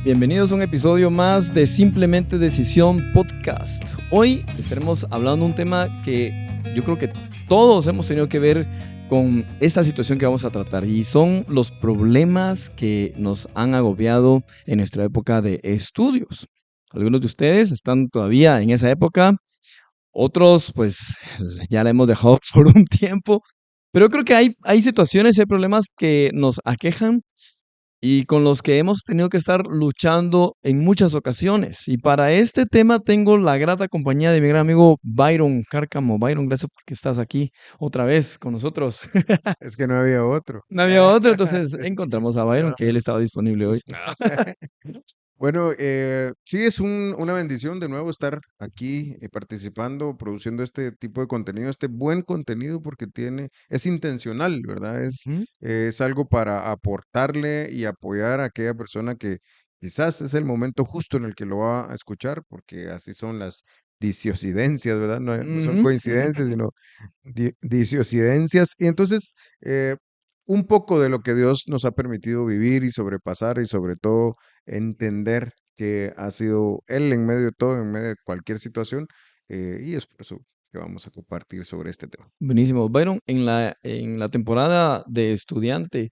Bienvenidos a un episodio más de Simplemente Decisión Podcast. Hoy estaremos hablando de un tema que yo creo que todos hemos tenido que ver con esta situación que vamos a tratar, y son los problemas que nos han agobiado en nuestra época de estudios. Algunos de ustedes están todavía en esa época, otros pues ya la hemos dejado por un tiempo, pero creo que hay situaciones y hay problemas que nos aquejan y con los que hemos tenido que estar luchando en muchas ocasiones. Y para este tema tengo la grata compañía de mi gran amigo Byron Cárcamo. Byron, gracias porque estás aquí otra vez con nosotros. Es que no había otro. No había otro, entonces encontramos a Byron, que él estaba disponible hoy. Bueno, sí es una bendición de nuevo estar aquí participando, produciendo este tipo de contenido, este buen contenido porque es intencional, ¿verdad? Ujú. Es algo para aportarle y apoyar a aquella persona que quizás es el momento justo en el que lo va a escuchar, porque así son las disiosidencias, ¿verdad? No son Ujú. coincidencias, sino disiosidencias. Y entonces, un poco de lo que Dios nos ha permitido vivir y sobrepasar y sobre todo entender que ha sido Él en medio de todo, en medio de cualquier situación, y es por eso que vamos a compartir sobre este tema. Buenísimo. Byron, en la temporada de estudiante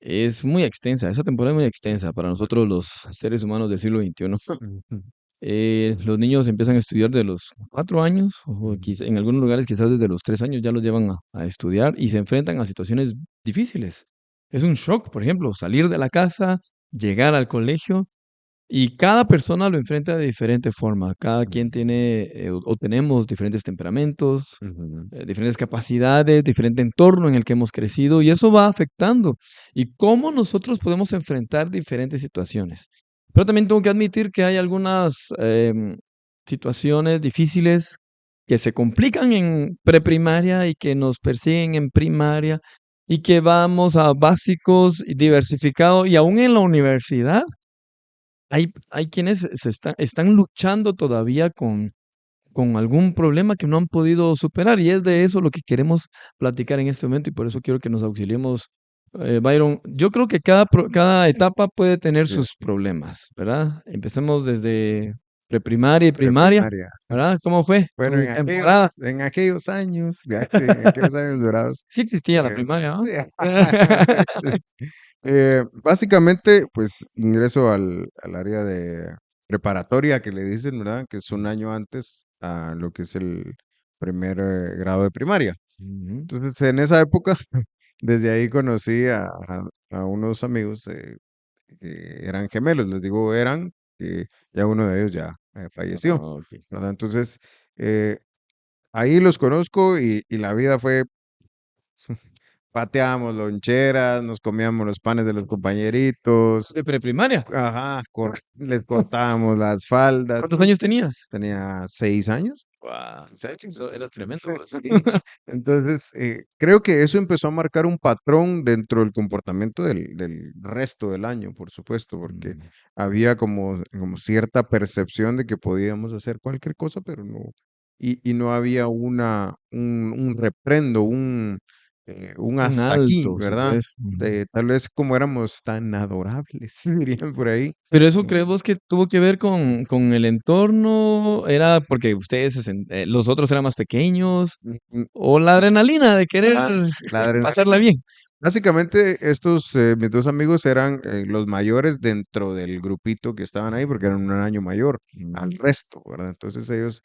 es muy extensa. Esa temporada es muy extensa para nosotros los seres humanos del siglo XXI. Ujú, Los niños empiezan a estudiar de los 4 años, o ujú, en algunos lugares quizás desde los 3 años ya los llevan a estudiar y se enfrentan a situaciones difíciles. Es un shock, por ejemplo, salir de la casa, llegar al colegio, y cada persona lo enfrenta de diferente forma. Cada quien tiene o tenemos diferentes temperamentos, ujú, diferentes capacidades, diferente entorno en el que hemos crecido, y eso va afectando. Y cómo nosotros podemos enfrentar diferentes situaciones. Pero también tengo que admitir que hay algunas situaciones difíciles que se complican en preprimaria y que nos persiguen en primaria y que vamos a básicos y diversificado, y aún en la universidad hay quienes están luchando todavía con algún problema que no han podido superar, y es de eso lo que queremos platicar en este momento, y por eso quiero que nos auxiliemos. Byron, yo creo que cada etapa puede tener sí, sus problemas, ¿verdad? Empecemos desde preprimaria y primaria, preprimaria. ¿verdad? ¿Cómo fue Bueno, tu temporada? en aquellos años, ya, sí, en aquellos años dorados. Sí existía la eh, primaria, ¿no? sí. Básicamente, pues ingreso al área de preparatoria que le dicen, ¿verdad? Que es un año antes a lo que es el primer grado de primaria. Ujú. Entonces, en esa época, desde ahí conocí a unos amigos que eran gemelos, les digo eran, que ya uno de ellos ya falleció, Ah, ok. ¿verdad? Entonces, eh, ahí los conozco y la vida fue pateábamos loncheras, nos comíamos los panes de los compañeritos, ¿De preprimaria? ajá, les cortábamos las faldas. ¿Cuántos años tenías? Tenía 6 años. Guau, 6 años, eso eras tremendo. sí, sí. Entonces, creo que eso empezó a marcar un patrón dentro del comportamiento del resto del año, por supuesto, porque Mm. había como cierta percepción de que podíamos hacer cualquier cosa, pero no, y no había un reprendo, un Un hasta aquí, alto, si ¿verdad? puedes. Ujú. Tal vez como éramos tan adorables, dirían por ahí. Pero eso, ¿crees vos que tuvo que ver con el entorno? ¿Era porque ustedes los otros eran más pequeños? Mm, ¿O la adrenalina de querer La pasarla adrenalina. bien? Básicamente, mis 2 amigos eran, los mayores dentro del grupito que estaban ahí, porque eran un año mayor al resto, ¿verdad? Entonces ellos,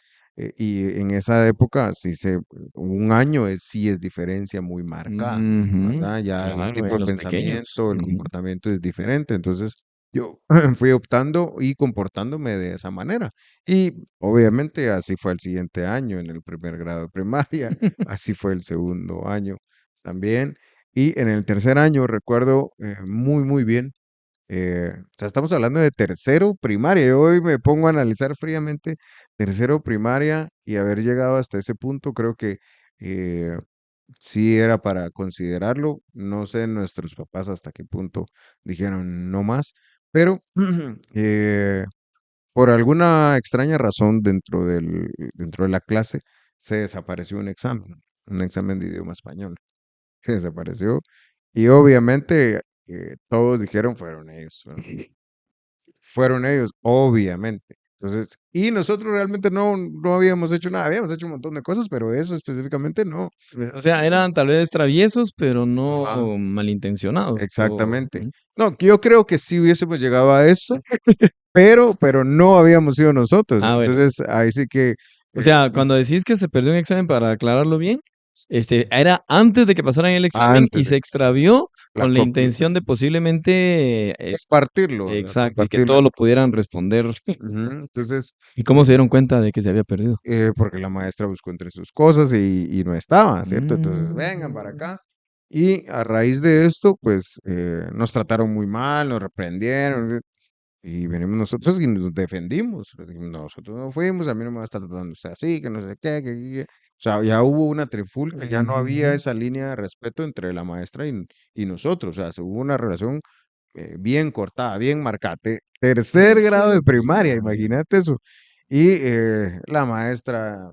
y en esa época, un año sí es diferencia muy marcada, Ujú. ¿verdad? Ya el Claro, tipo eran de los pequeños. pensamiento, el Ujú. comportamiento es diferente. Entonces, yo fui optando y comportándome de esa manera. Y obviamente así fue el siguiente año, en el primer grado de primaria, así fue el segundo año también. Y en el tercer año recuerdo muy, muy bien, o sea, estamos hablando de tercero primaria. Yo hoy me pongo a analizar fríamente tercero primaria y haber llegado hasta ese punto, creo que eh, sí era para considerarlo. No sé nuestros papás hasta qué punto dijeron no más, pero eh, por alguna extraña razón dentro de la clase se desapareció un examen de idioma español que desapareció. Y obviamente todos dijeron fueron ellos, ¿verdad? fueron ellos, obviamente. Entonces, y nosotros realmente no habíamos hecho nada, habíamos hecho un montón de cosas, pero eso específicamente no. O sea, eran tal vez traviesos, pero Ajá, no malintencionados. exactamente. No, yo creo que sí hubiésemos llegado a eso, pero no habíamos sido nosotros. Ah, bueno. Entonces, ahí sí que O eh, sea, cuando decís que se perdió un examen, para aclararlo bien, era antes de que pasaran el examen y antes de se extravió la con la copia, intención de posiblemente, compartirlo, ¿verdad? exacto, y que Compartirlo. todos lo pudieran responder. Ujú. Entonces, ¿Y cómo se dieron cuenta de que se había perdido? porque la maestra buscó entre sus cosas y no estaba, ¿cierto? Entonces, vengan para Mm. acá. Y a raíz de esto, pues nos trataron muy mal, nos reprendieron. Y venimos nosotros y nos defendimos. Le dijimos, nosotros no fuimos, a mí no me va a estar tratando usted así, que no sé qué, O sea, ya hubo una trifulca, ya no había Ujú. esa línea de respeto entre la maestra y nosotros. O sea, se hubo una relación bien cortada, bien marcada. Tercer ¿En grado de primaria, serio? imagínate eso. Y la maestra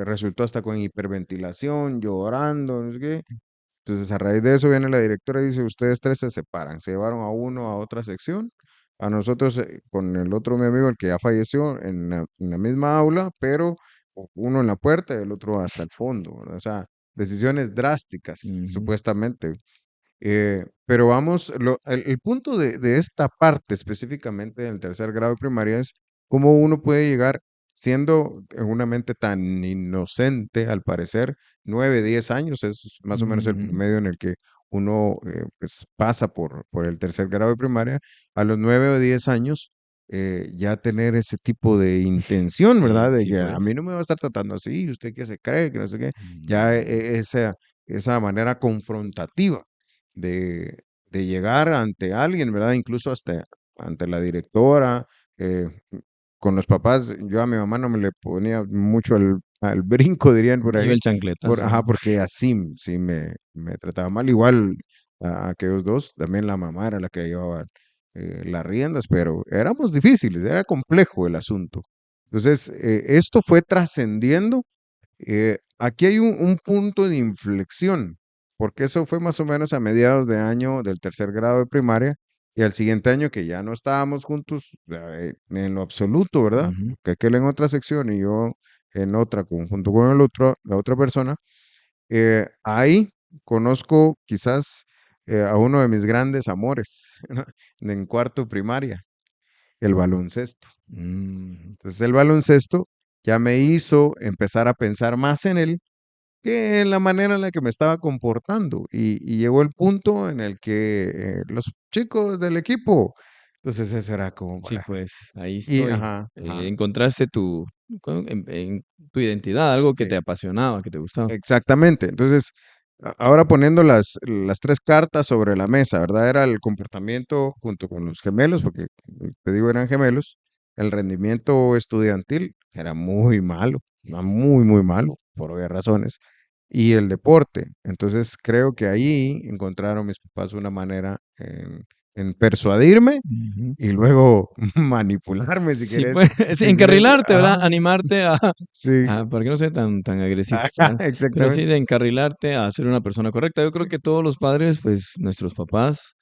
resultó hasta con hiperventilación, llorando, no sé qué. Entonces, a raíz de eso viene la directora y dice, ustedes tres se separan. Se llevaron a uno a otra sección, a nosotros con el otro mi amigo, el que ya falleció, en la misma aula, pero uno en la puerta y el otro hasta el fondo, ¿verdad? O sea, decisiones drásticas, Ujú. supuestamente. Pero vamos, el punto de esta parte específicamente del tercer grado de primaria es cómo uno puede llegar siendo en una mente tan inocente, al parecer, 9, 10 años es más o menos el Ujú. promedio en el que uno pues, pasa por el tercer grado de primaria, a los 9 o 10 años ya tener ese tipo de intención, Sí, ¿verdad? De sí, que a mí pues. no me va a estar tratando así, usted qué se cree, que no sé qué, ya Mm. esa manera confrontativa de llegar ante alguien, ¿verdad? Incluso hasta ante la directora, eh, con los papás. Yo a mi mamá no me le ponía mucho al brinco, dirían por Iba ahí, el chancletazo. porque así sí me trataba mal. Igual a aquellos dos, también la mamá era la que llevaba las riendas, pero éramos difíciles, era complejo el asunto. Entonces, esto fue trascendiendo. Aquí hay un punto de inflexión, porque eso fue más o menos a mediados de año del tercer grado de primaria, y al siguiente año que ya no estábamos juntos en lo absoluto, ¿verdad? Ujú. Que aquel en otra sección y yo en otra, junto con el otro, la otra persona, ahí conozco quizás a uno de mis grandes amores, ¿no? En cuarto primaria, el baloncesto. Mm. Entonces el baloncesto ya me hizo empezar a pensar más en él que en la manera en la que me estaba comportando. Y llegó el punto en el que los chicos del equipo, entonces eso era como Sí, para... pues ahí Y, estoy. ajá, ajá, Encontraste en tu identidad, algo que te sí, apasionaba, que te gustaba. exactamente. Entonces, ahora poniendo las tres cartas sobre la mesa, ¿verdad? Era el comportamiento junto con los gemelos, porque te digo, eran gemelos. El rendimiento estudiantil era muy malo, muy, muy malo, por obvias razones. Y el deporte. Entonces, creo que ahí encontraron mis papás una manera en persuadirme Ujú. y luego manipularme, si Sí, querés. pues, sí, Si querés, encarrilarte, ¿verdad? ajá, Animarte sí, para que no sea tan agresivo, ajá, ¿verdad? Pero sí exactamente. de encarrilarte a ser una persona correcta. Yo creo Sí. que todos los padres, pues nuestros papás,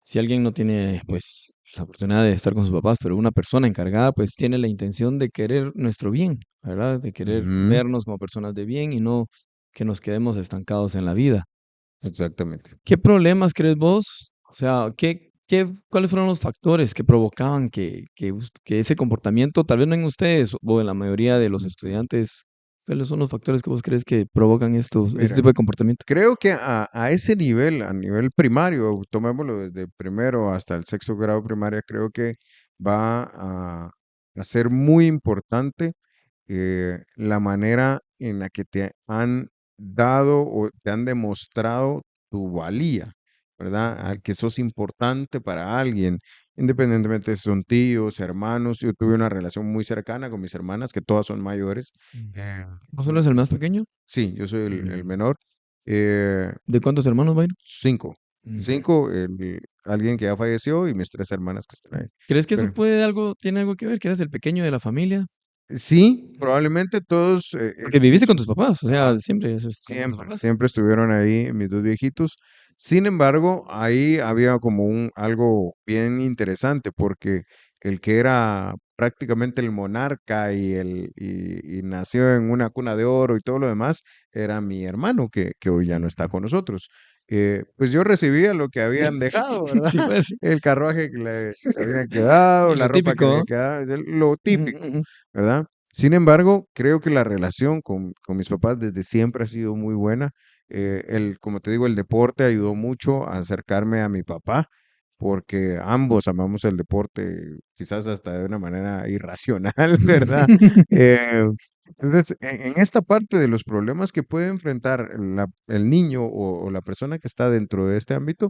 si alguien no tiene, pues, la oportunidad de estar con sus papás, pero una persona encargada, pues tiene la intención de querer nuestro bien, ¿verdad? De querer Ujú, vernos como personas de bien y no que nos quedemos estancados en la vida. exactamente. ¿Qué problemas crees vos? O sea, cuáles fueron los factores que provocaban que ese comportamiento, tal vez no en ustedes o en la mayoría de los estudiantes, cuáles son los factores que vos crees que provocan este Mira, tipo de comportamiento? creo que a ese nivel, a nivel primario, tomémoslo desde primero hasta el sexto grado primaria, creo que va a ser muy importante la manera en la que te han dado o te han demostrado tu valía, ¿verdad? Al que sos importante para alguien, independientemente si son tíos, hermanos. Yo tuve una relación muy cercana con mis hermanas, que todas son mayores. Mm. Eh, ¿Vos eres el más pequeño? sí, yo soy el Mm. menor. eh, ¿De cuántos hermanos, Byron? 5. Mm. 5, alguien que ya falleció y mis tres hermanas que están ahí. ¿Crees que eso Pero tiene algo que ver, que eres el pequeño de la familia? sí, probablemente todos, Porque viviste con tus papás, o sea, ajá, siempre has estado con tus siempre, papás. siempre estuvieron ahí mis dos viejitos. Sin embargo, ahí había como algo bien interesante, porque el que era prácticamente el monarca y nació en una cuna de oro y todo lo demás, era mi hermano que hoy ya no está con nosotros. Pues yo recibía lo que habían dejado, ¿verdad? Sí, pues, El carruaje que le habían quedado, la lo ropa que le típico, había ¿no? quedado, lo Ujú, típico, ujú. ¿verdad? Sin embargo, creo que la relación con mis papás desde siempre ha sido muy buena. Como te digo, el deporte ayudó mucho a acercarme a mi papá, porque ambos amamos el deporte, quizás hasta de una manera irracional, ¿verdad? Eh, entonces, en esta parte de los problemas que puede enfrentar el niño o la persona que está dentro de este ámbito,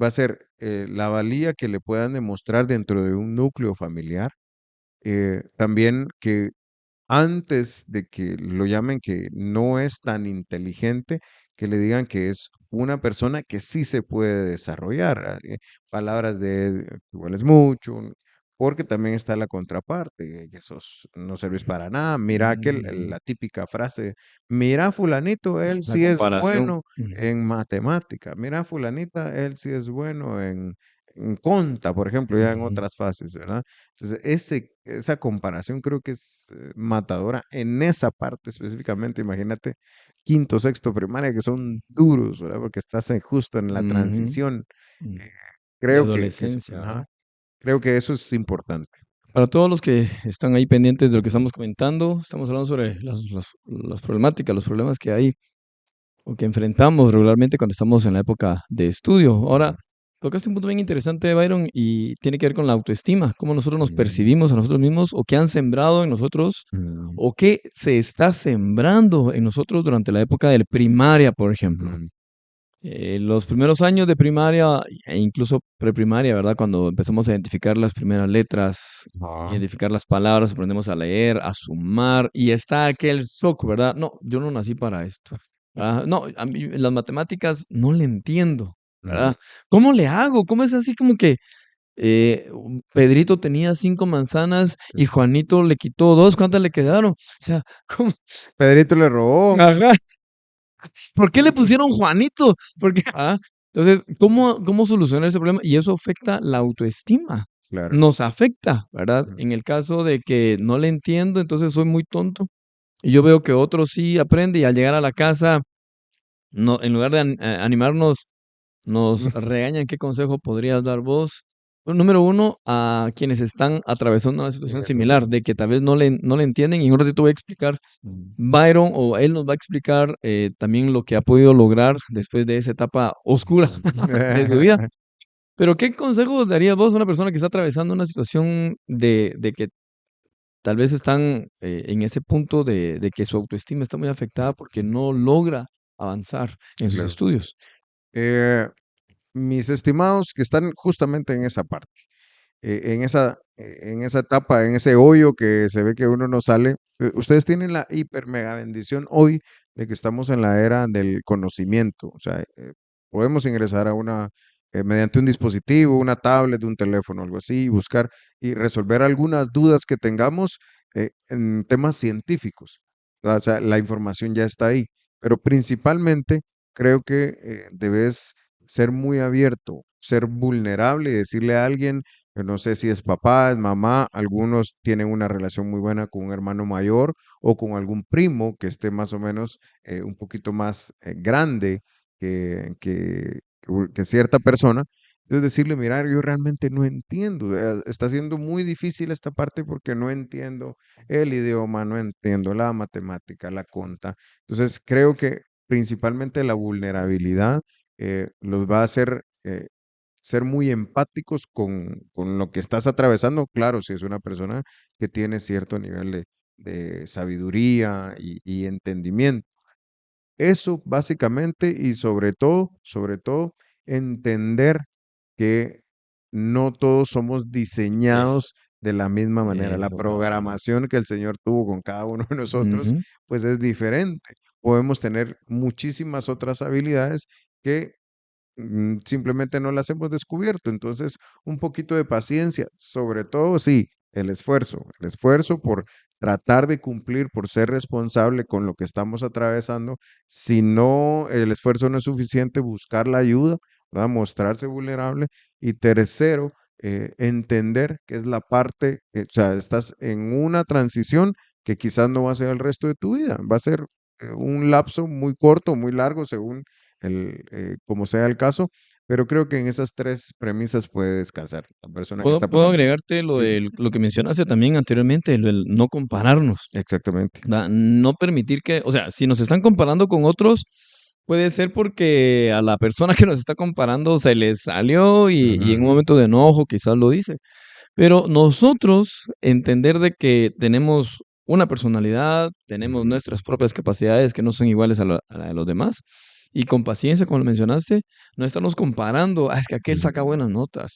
va a ser la valía que le puedan demostrar dentro de un núcleo familiar. También que antes de que lo llamen que no es tan inteligente, que le digan que es una persona que sí se puede desarrollar. Palabras de igual es mucho, porque también está la contraparte, que no servís para nada. Mira Mm, la típica frase, mira fulanito, él la sí es comparación. bueno Ujú, en matemática, mira fulanita, él sí es bueno en conta, por ejemplo, ya en ujú. otras fases, ¿verdad? Entonces, esa comparación creo que es matadora en esa parte específicamente. Imagínate, quinto, sexto primaria, que son duros, ¿verdad? Porque estás justo en la Ujú, transición. mm. Eh, De creo que eso, adolescencia, ajá, ¿verdad? creo que eso es importante. Para todos los que están ahí pendientes de lo que estamos comentando, estamos hablando sobre las problemáticas, los problemas que hay o que enfrentamos regularmente cuando estamos en la época de estudio. Ahora, Ujú, tocaste un punto bien interesante, Byron, y tiene que ver con la autoestima, cómo nosotros nos ujú, percibimos a nosotros mismos o qué han sembrado en nosotros ujú, o qué se está sembrando en nosotros durante la época de primaria, por ejemplo. ujú. Los primeros años de primaria e incluso preprimaria, ¿verdad? Cuando empezamos a identificar las primeras letras, Ajá. identificar las palabras, aprendemos a leer, a sumar, y está aquel shock, ¿verdad? No, yo no nací para esto. Ah, no, a mí las matemáticas no le entiendo, Ujú. ¿verdad? ¿Cómo le hago? ¿Cómo es así como que Pedrito tenía 5 manzanas y Juanito le quitó dos? ¿Cuántas le quedaron? O sea, ¿cómo? Pedrito le robó. Ajá. ¿Por qué le pusieron Juanito? Porque, entonces, ¿cómo solucionar ese problema? Y eso afecta la autoestima. Claro. Nos afecta, ¿verdad? Ujú. En el caso de que no le entiendo, entonces soy muy tonto. Y yo veo que otro sí aprende y al llegar a la casa, no, en lugar de animarnos, nos regañan. ¿Qué consejo podrías dar vos? Bueno, número uno, a quienes están atravesando una En situación esta similar, de que tal vez no le entienden, y en un ratito voy a explicar. Ujú. Byron o él nos va a explicar también lo que ha podido lograr después de esa etapa oscura de su vida. Pero ¿qué consejos darías vos a una persona que está atravesando una situación de que tal vez están en ese punto de que su autoestima está muy afectada porque no logra avanzar en sus Claro. estudios? Eh, Mis estimados que están justamente en esa parte. En esa etapa, en ese hoyo que se ve que uno no sale. Ustedes tienen la hiper mega bendición hoy de que estamos en la era del conocimiento. O sea, podemos ingresar a mediante un dispositivo, una tablet, un teléfono, algo así, y buscar y resolver algunas dudas que tengamos en temas científicos. ¿Verdad? O sea, la información ya está ahí, pero principalmente creo que debes ser muy abierto, ser vulnerable y decirle a alguien, no sé si es papá, es mamá, algunos tienen una relación muy buena con un hermano mayor o con algún primo que esté más o menos un poquito más grande que cierta persona. Entonces decirle, mira, yo realmente no entiendo, está siendo muy difícil esta parte porque no entiendo el idioma, no entiendo la matemática, la conta. Entonces creo que principalmente la vulnerabilidad los va a hacer ser muy empáticos con lo que estás atravesando. Claro, si es una persona que tiene cierto nivel de sabiduría y entendimiento. Eso básicamente y sobre todo, entender que no todos somos Eso, diseñados de la misma manera. La eso, cabal. programación que el Señor tuvo con cada uno de nosotros, Ujú. pues es diferente. Podemos tener muchísimas otras habilidades que simplemente no las hemos descubierto. Entonces, un poquito de paciencia, sobre todo, sí, el esfuerzo por tratar de cumplir, por ser responsable con lo que estamos atravesando. Si no, el esfuerzo no es suficiente, buscar la ayuda, ¿verdad? Mostrarse vulnerable. Y tercero, entender que es la parte, o sea, estás en una transición que quizás no va a ser el resto de tu vida, va a ser un lapso muy corto, muy largo, según como sea el caso, pero creo que en esas tres premisas puede descansar la persona que está Puedo pasando. agregarte Sí, lo que mencionaste también anteriormente, el no compararnos. exactamente. No permitir que, o sea, si nos están comparando con otros, puede ser porque a la persona que nos está comparando se le salió y en un Ujú, momento de enojo quizás lo dice. Pero nosotros entender de que tenemos una personalidad, tenemos ujú, nuestras propias capacidades que no son iguales a la de los demás, y con paciencia, como lo mencionaste, no estarnos comparando, es que aquel saca ujú, buenas notas,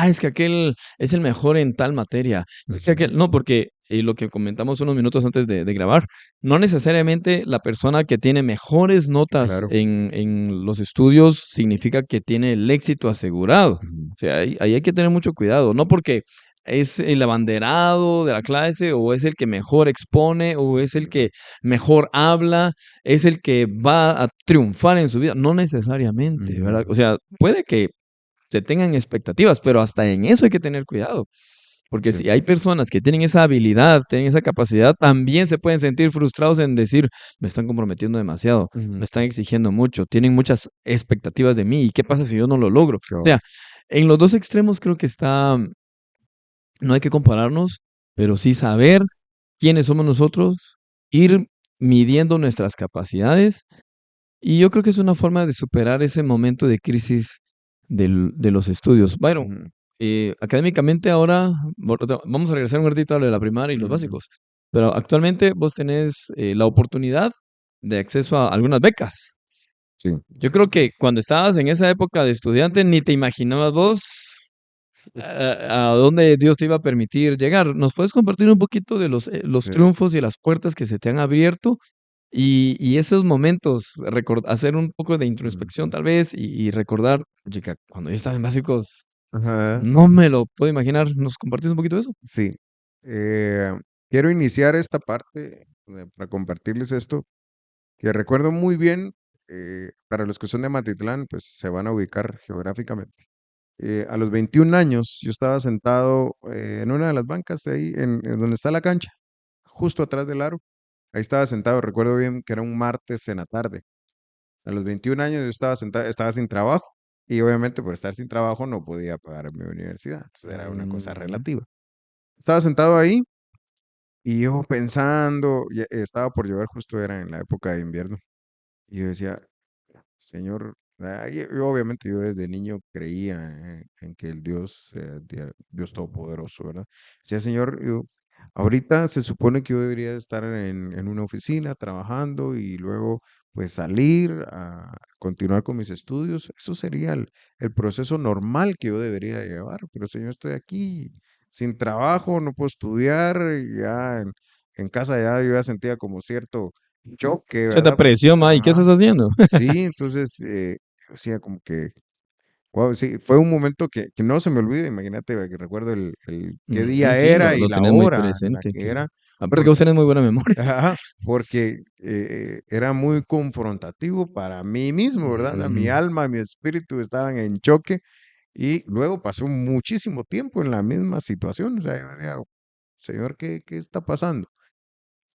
es que aquel es el mejor en tal materia, es que ujú. aquel, no, porque lo que comentamos unos minutos antes de grabar, no necesariamente la persona que tiene mejores notas Claro. en los estudios significa que tiene el éxito asegurado. Ujú, O sea, ahí hay que tener mucho cuidado, no porque es el abanderado de la clase o es el que mejor expone o es el ujú, que mejor habla, es el que va a triunfar en su vida. No necesariamente, ¿verdad? O ujú. sea, puede que se tengan expectativas, pero hasta en eso hay que tener cuidado. Porque Sí. si hay personas que tienen esa habilidad, tienen esa capacidad, también se pueden sentir frustrados en decir, me están comprometiendo demasiado, me Ujú, están exigiendo mucho, tienen muchas expectativas de mí, ¿y qué pasa si yo no lo logro? O cabal. sea, en los dos extremos creo que está, no hay que compararnos, pero sí saber quiénes somos nosotros, ir midiendo nuestras capacidades, y yo creo que es una forma de superar ese momento de crisis de los estudios. Byron, Ujú, académicamente ahora, vamos a regresar un ratito a lo de la primaria y los ujú. básicos, pero actualmente vos tenés la oportunidad de acceso a algunas becas. Sí. Yo creo que cuando estabas en esa época de estudiante ni te imaginabas vos a dónde Dios te iba a permitir llegar. ¿Nos puedes compartir un poquito de los Sí. triunfos y las puertas que se te han abierto y esos momentos, hacer un poco de introspección Ujú. tal vez y recordar, chica, cuando yo estaba en básicos, Ajá. no me lo puedo imaginar. ¿Nos compartís un poquito de eso? Sí. Eh, quiero iniciar esta parte para compartirles esto, que recuerdo muy bien, para los que son de Matitlán, pues se van a ubicar geográficamente. A los 21 años, yo estaba sentado en una de las bancas de ahí, en donde está la cancha, justo atrás del aro. Ahí estaba sentado, recuerdo bien que era un martes en la tarde. A los 21 años yo estaba sentado, estaba sin trabajo y obviamente por estar sin trabajo no podía pagar mi universidad. Entonces era una cosa Mm, relativa. Estaba sentado ahí y yo pensando, estaba por llover, justo era en la época de invierno. Y yo decía, Señor, yo obviamente yo desde niño creía en que el Dios, Dios Todopoderoso, ¿verdad? Decía, Señor, ahorita se supone que yo debería estar en una oficina trabajando y luego pues salir a continuar con mis estudios. Eso sería el proceso normal que yo debería llevar. Pero Señor, estoy aquí sin trabajo, no puedo estudiar, y ya en casa ya yo ya sentía como cierto choque, se te ¿verdad? Porque, apreció, ma, ¿y qué ajá, estás haciendo? sí, entonces, o sea, como que, wow, sí, fue un momento que no se me olvida, imagínate, que recuerdo qué día Sí, era y lo la tenés muy hora en la presente. que era, Aparte que vos porque, tenés muy buena memoria. ajá, porque era muy confrontativo para mí mismo, ¿verdad? O sea, mi Mm, alma, mi espíritu estaban en choque y luego pasó muchísimo tiempo en la misma situación, o sea, yo decía, Señor, ¿qué está pasando?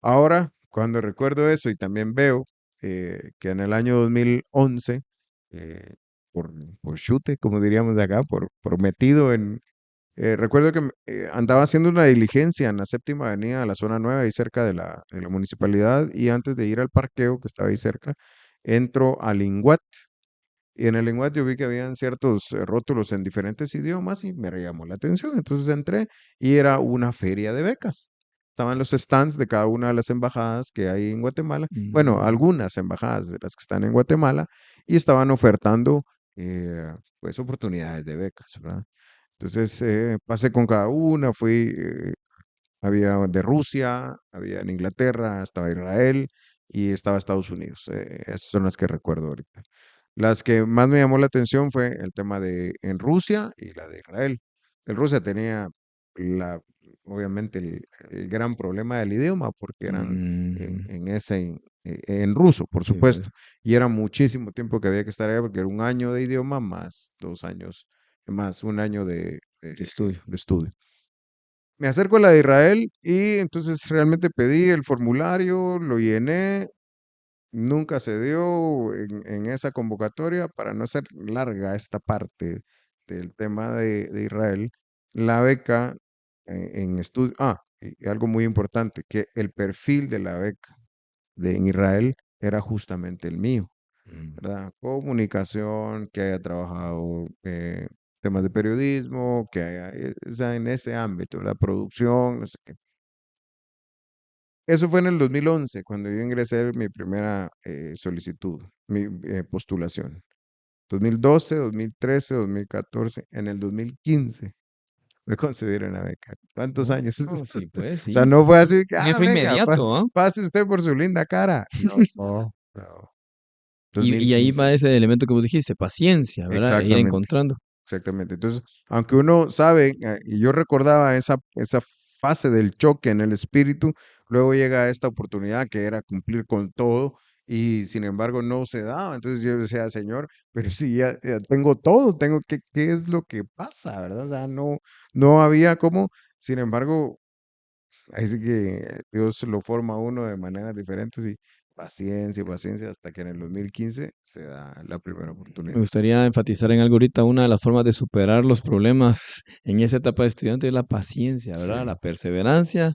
Ahora, cuando recuerdo eso y también veo que en el año 2011, eh, por, por chute, como diríamos de acá, por metido recuerdo que andaba haciendo una diligencia en la séptima avenida de la zona 9, ahí cerca de la municipalidad, y antes de ir al parqueo que estaba ahí cerca, entro al Linguat. Y en el Linguat yo vi que habían ciertos rótulos en diferentes idiomas y me llamó la atención. Entonces entré y era una feria de becas. Estaban los stands de cada una de las embajadas que hay en Guatemala. Bueno, mm. algunas embajadas de las que están en Guatemala y estaban ofertando pues oportunidades de becas, ¿verdad? Entonces pasé con cada una, había de Rusia, había en Inglaterra, estaba Israel y estaba Estados Unidos. Esas son las que recuerdo ahorita. Las que más me llamó la atención fue el tema de en Rusia y la de Israel. En Rusia tenía la, obviamente el gran problema del idioma porque eran Mm, en ruso, por sí, supuesto, y era muchísimo tiempo que había que estar allá porque era un año de idioma más 2 años más un año De estudio. de estudio. Me acerco a la de Israel y entonces realmente pedí el formulario, lo llené, nunca se dio en esa convocatoria. Para no ser larga esta parte del tema de Israel, la beca en estudio, y algo muy importante, que el perfil de la beca en Israel era justamente el mío, Mm. ¿verdad? Comunicación, que haya trabajado temas de periodismo, que haya, o sea, en ese ámbito, la producción, no sé qué. Eso fue en el 2011, cuando yo ingresé mi primera solicitud, mi postulación. 2012, 2013, 2014, en el 2015 me concedieron la beca. ¿Cuántos Oh, años? oh, sí, pues O sea, sí. no fue así que, Y fue venga, inmediato, ¿ah? pase usted por su linda cara. No, no, no. Y ahí 2015. va ese elemento que vos dijiste, paciencia, ¿verdad? E ir Exactamente. encontrando. Exactamente. Entonces, aunque uno sabe, y yo recordaba esa fase del choque en el espíritu, luego llega esta oportunidad que era cumplir con todo y sin embargo no se daba. Entonces yo decía, Señor, pero si ya tengo todo, ¿qué es lo que pasa, verdad? O sea, no había cómo. Sin embargo, ahí sí que Dios lo forma a uno de maneras diferentes y paciencia, paciencia, hasta que en el 2015 se da la primera Me oportunidad. gustaría enfatizar en algo ahorita, una de las formas de superar los problemas en esa etapa de estudiante es la paciencia, ¿verdad? Sí. La perseverancia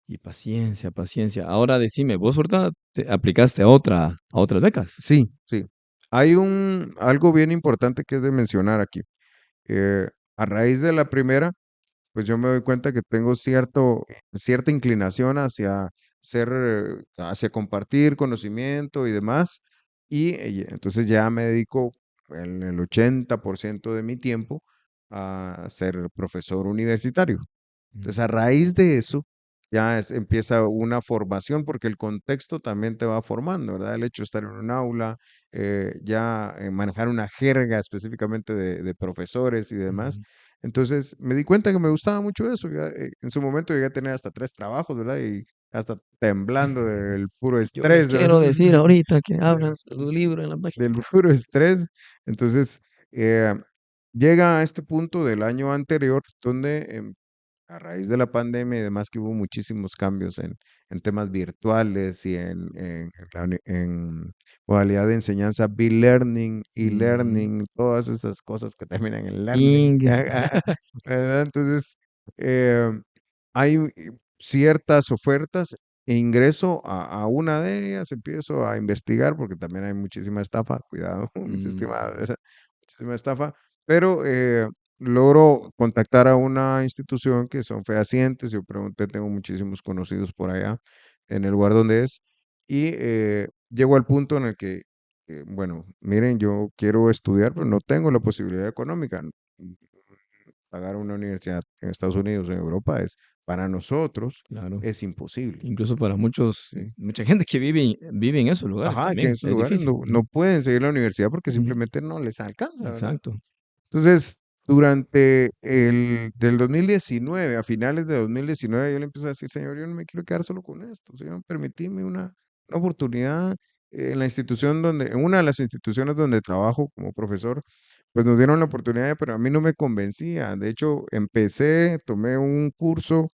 y paciencia, paciencia. Ahora decime, vos ahorita te aplicaste a otras becas. Sí, sí. Hay algo bien importante que es de mencionar aquí. A raíz de la primera, pues yo me doy cuenta que tengo cierta inclinación hacia compartir conocimiento y demás. Y entonces ya me dedico en el 80% de mi tiempo a ser profesor universitario. Entonces, a raíz de eso, empieza una formación, porque el contexto también te va formando, ¿verdad? El hecho de estar en un aula, manejar una jerga específicamente de profesores y demás. Ujú. Entonces, me di cuenta que me gustaba mucho eso. En su momento llegué a tener hasta 3 trabajos, ¿verdad? Y hasta temblando del puro Yo les estrés, quiero decir ahorita que hablan del, su libro en la página. del puro estrés. Entonces, eh, llega a este punto del año anterior donde a raíz de la pandemia y demás, que hubo muchísimos cambios en temas virtuales y en modalidad de enseñanza, B-learning, Ujú. e-learning, todas esas cosas que terminan en learning. Ing. ¿Verdad? Entonces, eh, hay ciertas ofertas e ingreso a una de ellas, empiezo a investigar porque también hay muchísima estafa, cuidado, mis Mm, estimados, ¿verdad? Muchísima estafa, pero logro contactar a una institución que son fehacientes. Yo pregunté, tengo muchísimos conocidos por allá en el lugar donde es, y llego al punto en el que, bueno, miren, yo quiero estudiar, pero no tengo la posibilidad económica. Pagar una universidad en Estados Unidos, en Europa, para nosotros, claro. es imposible. Incluso para ¿Sí? mucha gente que vive en esos lugares Ajá, que en también, esos es lugares difícil. no pueden seguir la universidad porque Ujú, simplemente no les alcanza, ¿verdad? exacto. Entonces, durante del 2019, a finales de 2019, yo le empecé a decir, Señor, yo no me quiero quedar solo con esto, Señor, permitime una oportunidad en la institución en una de las instituciones donde trabajo como profesor, pues nos dieron la oportunidad, pero a mí no me convencía. De hecho, tomé un curso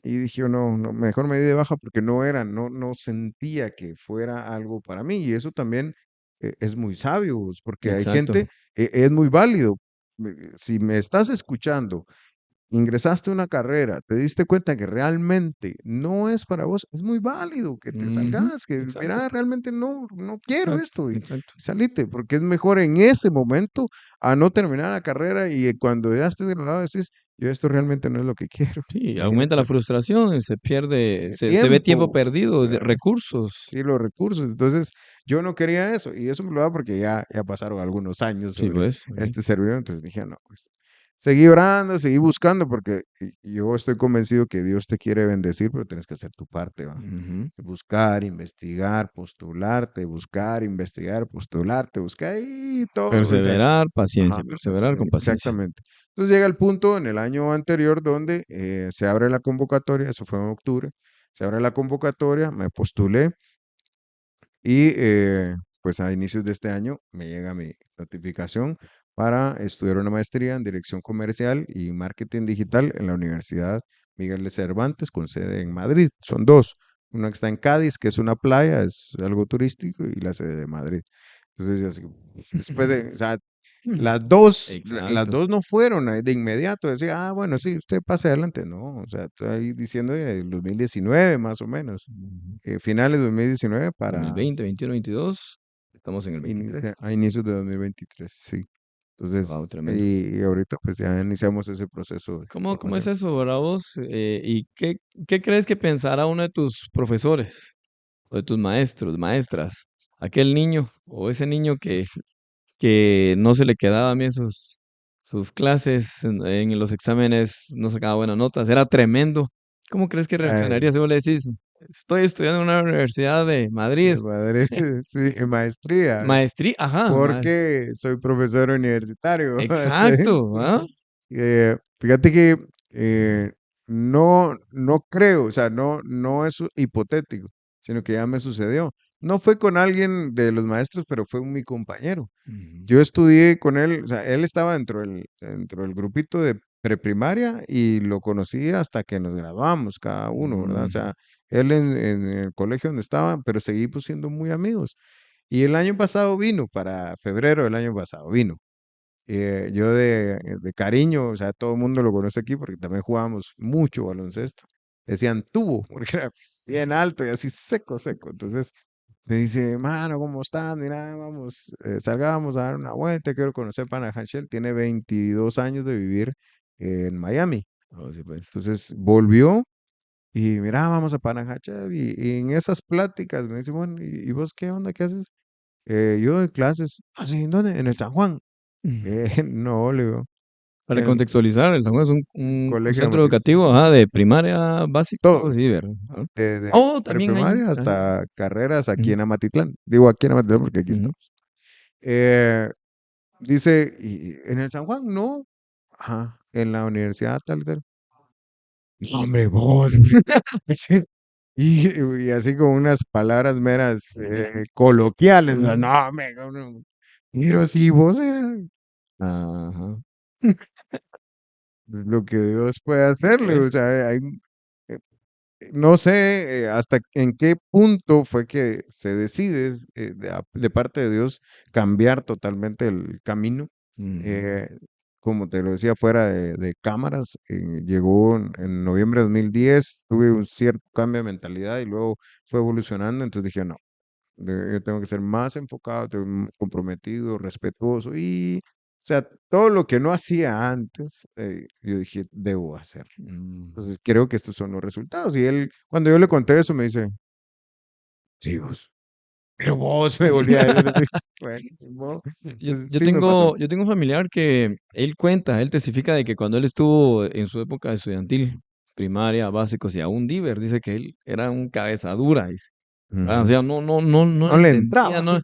y dije, no, no, mejor me di de baja porque no sentía que fuera algo para mí. Y eso también es muy sabio, porque hay Exacto. gente, es muy válido. Si me estás escuchando, ingresaste a una carrera, te diste cuenta que realmente no es para vos, es muy válido que te Ujú, salgas, que exacto, mira, realmente no quiero exacto, esto y exacto. salite, porque es mejor en ese momento a no terminar la carrera y cuando ya estés graduado decís, yo esto realmente no es lo que quiero. Sí, aumenta Imagínate, la frustración, se pierde, se ve tiempo tiempo, perdido, ¿verdad? recursos. Sí, los recursos. Entonces, yo no quería eso y eso me lo da porque ya pasaron algunos años Sí, sobre pues. Ok. este servidor. Entonces dije, no, pues seguí orando, seguí buscando porque yo estoy convencido que Dios te quiere bendecir, pero tienes que hacer tu parte, ¿va? Ujú. Buscar, investigar, postularte, buscar, investigar, postularte, buscar y todo. O sea, Perseverar, ajá, paciencia, perseverar con paciencia. exactamente. Entonces llega el punto en el año anterior donde se abre la convocatoria, eso fue en octubre, se abre la convocatoria, me postulé y pues a inicios de este año me llega mi notificación para estudiar una maestría en Dirección Comercial y Marketing Digital en la Universidad Miguel de Cervantes, con sede en Madrid. Son dos. Una que está en Cádiz, que es una playa, es algo turístico, y la sede de Madrid. Entonces, yo así, después de, o sea, las Exacto. dos no fueron de inmediato, decía, ah, bueno, sí, usted pase adelante. No, o sea, estoy diciendo el 2019 más o menos, Ujú. finales de 2019 para 2020, 21, 22, estamos en el 23. a inicios de 2023, sí. Entonces, Wow, tremendo. y ahorita pues ya iniciamos ese proceso de ¿Cómo es formación. eso, verdad vos? ¿Y qué crees que pensará uno de tus profesores o de tus maestros, maestras? Aquel niño o ese niño que no se le quedaban bien sus clases en los exámenes, no sacaba buenas notas, era tremendo. ¿Cómo crees que Ah, reaccionaría si vos le decís, estoy estudiando en una universidad de Madrid, de madre, sí, en maestría, maestría? Ajá, porque soy profesor universitario. Sí, exacto, sí. ¿ah? Fíjate que no creo, o sea, no es hipotético, sino que ya me sucedió. No fue con alguien de los maestros, pero fue mi compañero. Ujú, Yo estudié con él, o sea, él estaba dentro del grupito de preprimaria y lo conocí hasta que nos graduamos cada uno, ¿verdad? O mm, sea, él en el colegio donde estaba, pero seguimos siendo muy amigos. Y el año pasado vino, para febrero del año pasado vino. Yo de cariño, o sea, todo el mundo lo conoce aquí porque también jugábamos mucho baloncesto. Decían tubo, porque era bien alto y así seco, seco. Entonces me dice, mano, ¿cómo estás? Mira, vamos, salgamos a dar una vuelta, quiero conocer Panajachel. Tiene 22 años de vivir en Miami. oh, sí, pues. Entonces volvió y mira, vamos a Panajachel. Y en esas pláticas me dice, bueno, ¿y vos qué onda? ¿Qué haces? Yo doy clases. Ah, sí, ¿en dónde? En el San Juan. No, le digo. Para En contextualizar, el San Juan es un colegio de centro Matita. educativo, ajá, de primaria básico, Todo, sí, ¿verdad? Ajá. de Oh, también hay preprimaria clases. hasta carreras aquí Ujú, en Amatitlán. Digo aquí en Amatitlán porque aquí ujú. estamos. Eh, Dice, ¿y en el San Juan? No. Ajá, en la universidad tal y tal. No, hombre, vos. Sí. Y así con unas palabras meras coloquiales. No, no, hombre, no. Pero si vos eras Ajá. lo que Dios puede hacerle, o ¿Ves? sea, eh, no sé hasta en qué punto fue que se decide de parte de Dios cambiar totalmente el camino. Ujú, Eh, Como te lo decía, fuera de cámaras, llegó en noviembre de 2010, tuve un cierto cambio de mentalidad y luego fue evolucionando, entonces dije, no, yo tengo que ser más enfocado, comprometido, respetuoso y, o sea, todo lo que no hacía antes, yo dije, debo hacer. mm. Entonces creo que estos son los resultados. Y él, cuando yo le conté eso, me dice, sí, vos. Pero vos me volví a decir así. Bueno, Yo, entonces yo sí me pasó. tengo, yo tengo un familiar que él cuenta, él testifica de que cuando él estuvo en su época estudiantil, primaria, básicos y aún Diver, dice que él era un cabeza dura, dice. O Ujú. sea, no No le entendía, entraba. no,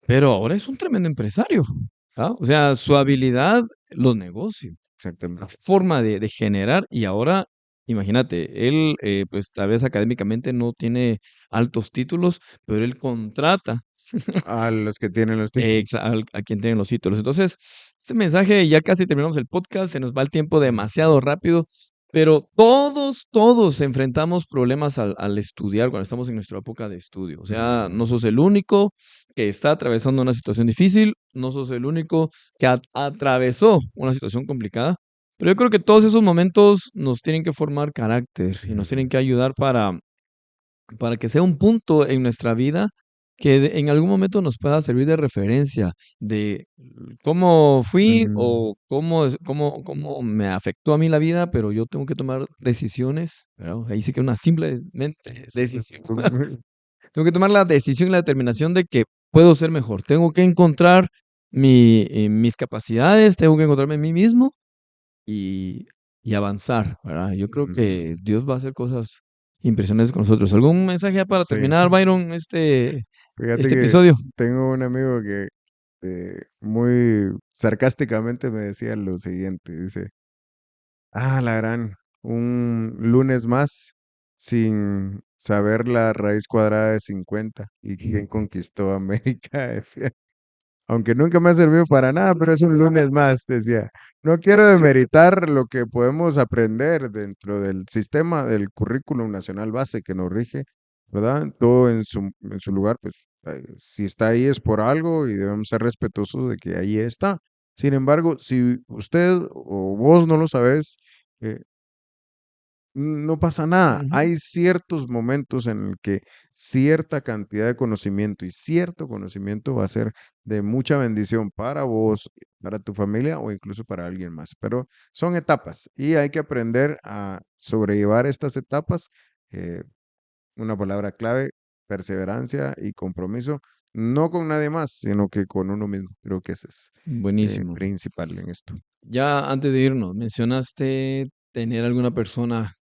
pero ahora es un tremendo empresario. ¿Ah? O sea, su habilidad, los negocios, la Exactamente. forma de generar y ahora, imagínate, él pues tal vez académicamente no tiene altos títulos, pero él contrata A los que tienen los títulos. a quien tiene los títulos. Entonces, este mensaje, ya casi terminamos el podcast, se nos va el tiempo demasiado rápido, pero todos enfrentamos problemas al estudiar cuando estamos en nuestra época de estudio. O sea, no sos el único que está atravesando una situación difícil, no sos el único que atravesó una situación complicada, pero yo creo que todos esos momentos nos tienen que formar carácter y nos tienen Ujú, que ayudar para que sea un punto en nuestra vida que en algún momento nos pueda servir de referencia de cómo fui ujú. o cómo me afectó a mí la vida, pero yo tengo que tomar decisiones, ¿verdad? Ahí sí que una simplemente decisión. Tengo que tomar la decisión y la determinación de que puedo ser mejor. Tengo que encontrar mis capacidades, tengo que encontrarme en mí mismo y, y avanzar, ¿verdad? Yo creo que Ujú. Dios va a hacer cosas impresionantes con nosotros. ¿Algún mensaje ya para Sí. terminar, Byron, este, Fíjate este que episodio? tengo un amigo que muy sarcásticamente me decía lo siguiente. Dice, la gran, un lunes más sin saber la raíz cuadrada de 50 y quién conquistó América. Decía. aunque nunca me ha servido para nada, pero es un lunes más, decía. No quiero demeritar lo que podemos aprender dentro del sistema del currículum nacional base que nos rige, ¿verdad? Todo en su lugar, pues si está ahí es por algo y debemos ser respetuosos de que ahí está. Sin embargo, si usted o vos no lo sabes, eh, no pasa nada. Ujú. Hay ciertos momentos en el que cierta cantidad de conocimiento y cierto conocimiento va a ser de mucha bendición para vos, para tu familia o incluso para alguien más. Pero son etapas y hay que aprender a sobrellevar estas etapas. eh, una palabra clave, perseverancia y compromiso, no con nadie más, sino que con uno mismo. Creo que ese es Buenísimo. principal en esto. Ya antes de irnos, mencionaste tener alguna persona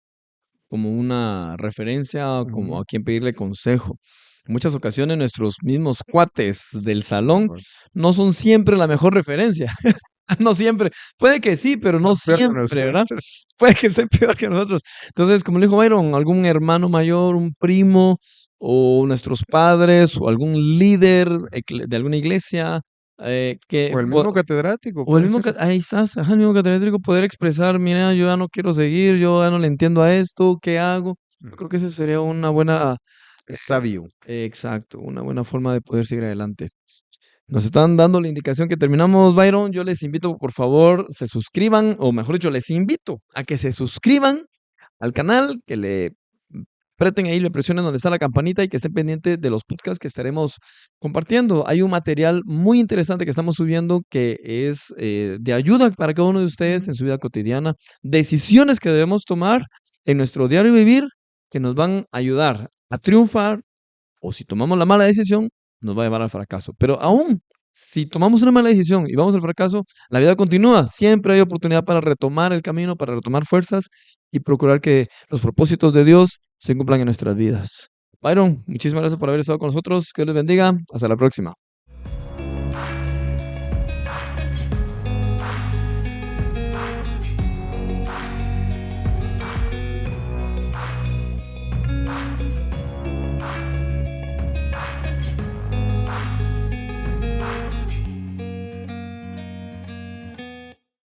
como una referencia, como Ujú. a quien pedirle consejo. En muchas ocasiones nuestros mismos cuates del salón Igual. no son siempre la mejor referencia. No siempre. Puede que sí, pero no Son peor que siempre, ¿verdad? nosotros. Puede que sea peor que nosotros. Entonces, como le dijo Byron, algún hermano mayor, un primo, o nuestros padres, o algún líder de alguna iglesia, O el mismo catedrático o el puede mismo, ser. ahí estás, ajá, el mismo catedrático, poder expresar, mira, yo ya no quiero seguir, yo ya no le entiendo a esto, ¿qué hago? Yo creo que eso sería una buena, Es sabio. exacto, una buena forma de poder seguir adelante. Nos están dando la indicación que terminamos, Byron. Yo les invito, por favor, se suscriban, o mejor dicho, les invito a que se suscriban al canal, que le aprieten ahí, le presionen donde está la campanita y que estén pendientes de los podcasts que estaremos compartiendo. Hay un material muy interesante que estamos subiendo que es de ayuda para cada uno de ustedes en su vida cotidiana. Decisiones que debemos tomar en nuestro diario vivir que nos van a ayudar a triunfar, o si tomamos la mala decisión, nos va a llevar al fracaso. Pero aún si tomamos una mala decisión y vamos al fracaso, la vida continúa. Siempre hay oportunidad para retomar el camino, para retomar fuerzas y procurar que los propósitos de Dios se cumplan en nuestras vidas. Byron, muchísimas gracias por haber estado con nosotros. Que Dios les bendiga. Hasta la próxima.